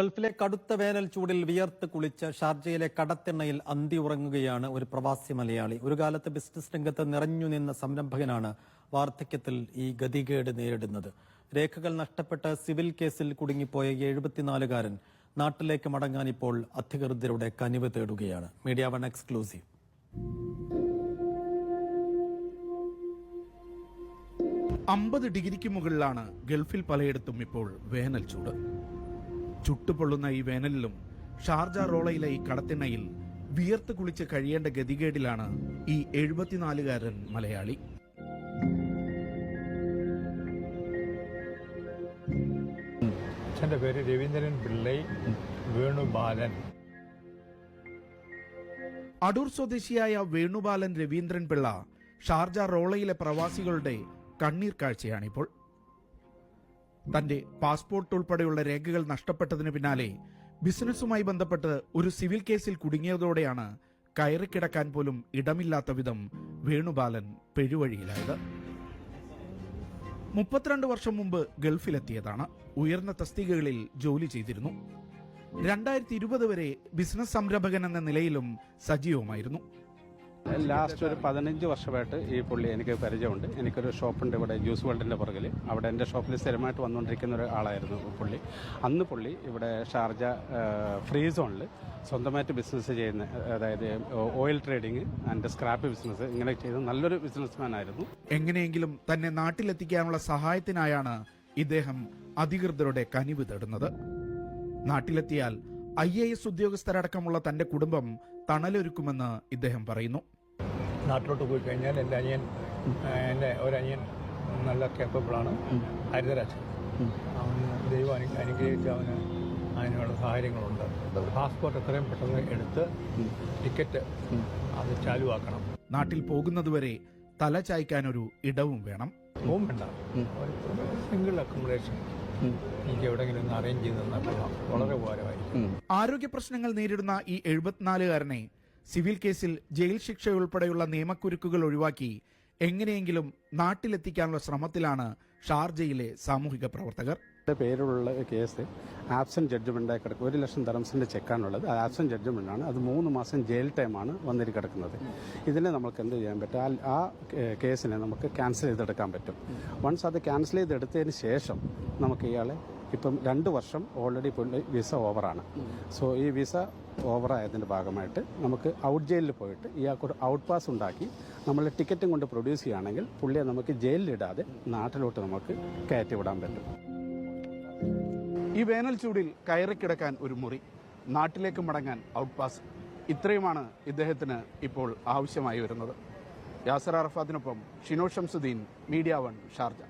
ഗൾഫിലെ കടുത്ത വേനൽ ചൂടിൽ വിയർത്ത് കുളിച്ച് ഷാർജയിലെ കടത്തെണ്ണയിൽ അന്തി ഉറങ്ങുകയാണ് ഒരു പ്രവാസി മലയാളി. ഒരു കാലത്ത് ബിസിനസ് രംഗത്ത് നിറഞ്ഞു നിന്ന സംരംഭകനാണ് വാർദ്ധക്യത്തിൽ ഈ ഗതികേട് നേരിടുന്നത്. രേഖകൾ നഷ്ടപ്പെട്ട് സിവിൽ കേസിൽ കുടുങ്ങിപ്പോയ 74-കാരൻ നാട്ടിലേക്ക് മടങ്ങാൻ ഇപ്പോൾ അധികൃതരുടെ കനിവ് തേടുകയാണ്. Media one exclusive. $50 ഡിഗ്രിക്ക് മുകളിലാണ് ഗൾഫിൽ പലയിടത്തും ഇപ്പോൾ വേനൽ ചൂട്. ചുട്ടുപൊള്ളുന്ന ഈ വേനലിലും ഷാർജ റോളയിലെ ഈ കടത്തിണ്ണയിൽ വിയർത്ത് കുളിച്ച് കഴിയേണ്ട ഗതികേടിലാണ് ഈ 74-കാരൻ മലയാളി. എന്റെ പേര് രവീന്ദ്രൻ പിള്ളൈ വേണുബാലൻ. അടൂർ സ്വദേശിയായ വേണുബാലൻ രവീന്ദ്രൻ പിള്ള ഷാർജ റോളയിലെ പ്രവാസികളുടെ കണ്ണീർ കാഴ്ചയാണിപ്പോൾ. തന്റെ പാസ്പോർട്ട് ഉൾപ്പെടെയുള്ള രേഖകൾ നഷ്ടപ്പെട്ടതിന് പിന്നാലെ ബിസിനസ്സുമായി ബന്ധപ്പെട്ട് ഒരു സിവിൽ കേസിൽ കുടുങ്ങിയതോടെയാണ് കയറിക്കിടക്കാൻ പോലും ഇടമില്ലാത്ത വിധം വേണുബാലൻ പെരുവഴിയിലായത്. 32 വർഷം മുമ്പ് ഗൾഫിലെത്തിയതാണ്. ഉയർന്ന തസ്തികകളിൽ ജോലി ചെയ്തിരുന്നു. 2020 വരെ ബിസിനസ് സംരംഭകൻ എന്ന നിലയിലും സജീവമായിരുന്നു. ലാസ്റ്റ് ഒരു 15 വർഷമായിട്ട് ഈ പുള്ളി എനിക്ക് പരിചയമുണ്ട്. എനിക്കൊരു ഷോപ്പുണ്ട് ഇവിടെ ജ്യൂസ് വേൾഡിന്റെ പുറകിൽ. അവിടെ എൻ്റെ ഷോപ്പിൽ സ്ഥിരമായിട്ട് വന്നുകൊണ്ടിരിക്കുന്ന ഒരാളായിരുന്നു പുള്ളി. അന്ന് പുള്ളി ഇവിടെ ഷാർജ ഫ്രീ സോണിൽ സ്വന്തമായിട്ട് ബിസിനസ് ചെയ്യുന്ന, അതായത് oil trading and scrap business ഇങ്ങനെ ചെയ്ത് നല്ലൊരു ബിസിനസ്മാൻ ആയിരുന്നു. എങ്ങനെയെങ്കിലും തന്നെ നാട്ടിലെത്തിക്കാനുള്ള സഹായത്തിനായാണ് ഇദ്ദേഹം അധികൃതരുടെ കനിവ് തേടുന്നത്. നാട്ടിലെത്തിയാൽ IAS ഉദ്യോഗസ്ഥരടക്കമുള്ള തന്റെ കുടുംബം തണലൊരുക്കുമെന്ന് ഇദ്ദേഹം പറയുന്നു. നാട്ടിലോട്ട് പോയി കഴിഞ്ഞാൽ എൻ്റെ ഒരനിയൻ നല്ല കേപ്പബിളാണ്, ഹരിതരാജൻ. ദൈവം അനുഗ്രഹിച്ച് അതിനുള്ള സാഹചര്യങ്ങളുണ്ട്. പാസ്പോർട്ട് എത്രയും പെട്ടെന്ന് എടുത്ത് ടിക്കറ്റ് അത് ചാലുവാക്കണം. നാട്ടിൽ പോകുന്നതുവരെ തല ചായ്ക്കാനൊരു ഇടവും വേണം. റൂം വേണ്ട, സിംഗിൾ അക്കോമഡേഷൻ എനിക്ക് എവിടെയെങ്കിലും ഒന്ന് അറേഞ്ച് ചെയ്ത് തന്നാൽ വളരെ ഉപകാരമായിരിക്കും. ആരോഗ്യ പ്രശ്നങ്ങൾ നേരിടുന്ന ഈ 74-കാരനെ സിവിൽ കേസിൽ ജയിൽ ശിക്ഷ ഉൾപ്പെടെയുള്ള നിയമക്കുരുക്കുകൾ ഒഴിവാക്കി എങ്ങനെയെങ്കിലും നാട്ടിലെത്തിക്കാനുള്ള ശ്രമത്തിലാണ് ഷാർജയിലെ സാമൂഹിക പ്രവർത്തകർ. പേരിലുള്ള കേസ് ആബ്സെന്റ് ജഡ്ജ്മെന്റായി കിടക്കും. 1 ലക്ഷം ദറംസിന്റെ ചെക്കാണുള്ളത്. അത് ആബ്സെന്റ് ജഡ്ജ്മെന്റാണ്. അത് 3 മാസം ജയിൽ ടൈമാണ് വന്നിട്ട് കിടക്കുന്നത്. ഇതിനെ നമുക്ക് എന്ത് ചെയ്യാൻ പറ്റും? ആ കേസിനെ നമുക്ക് ക്യാൻസൽ ചെയ്തെടുക്കാൻ പറ്റും. വൺസ് അത് ക്യാൻസൽ ചെയ്തെടുത്തതിന് ശേഷം നമുക്ക് ഇയാളെ ഇപ്പം 2 വർഷം ഓൾറെഡി വിസ ഓവറാണ്. സോ ഈ വിസ ഓവറായതിൻ്റെ ഭാഗമായിട്ട് നമുക്ക് ഔട്ട് ജയിലിൽ പോയിട്ട് ഇയാൾക്കൊരു ഔട്ട് പാസ് ഉണ്ടാക്കി നമ്മൾ ടിക്കറ്റും കൊണ്ട് പ്രൊഡ്യൂസ് ചെയ്യുകയാണെങ്കിൽ പുള്ളിയെ നമുക്ക് ജയിലിലിടാതെ നാട്ടിലോട്ട് നമുക്ക് കയറ്റിവിടാൻ പറ്റും. ഈ വേനൽ ചൂടിൽ കയറിക്കിടക്കാൻ ഒരു മുറി, നാട്ടിലേക്ക് മടങ്ങാൻ ഔട്ട് പാസ്, ഇത്രയുമാണ് ഇദ്ദേഹത്തിന് ഇപ്പോൾ ആവശ്യമായി വരുന്നത്. യാസർ അറഫാത്തിനൊപ്പം Shino Shamsuddeen, media one, Sharjah.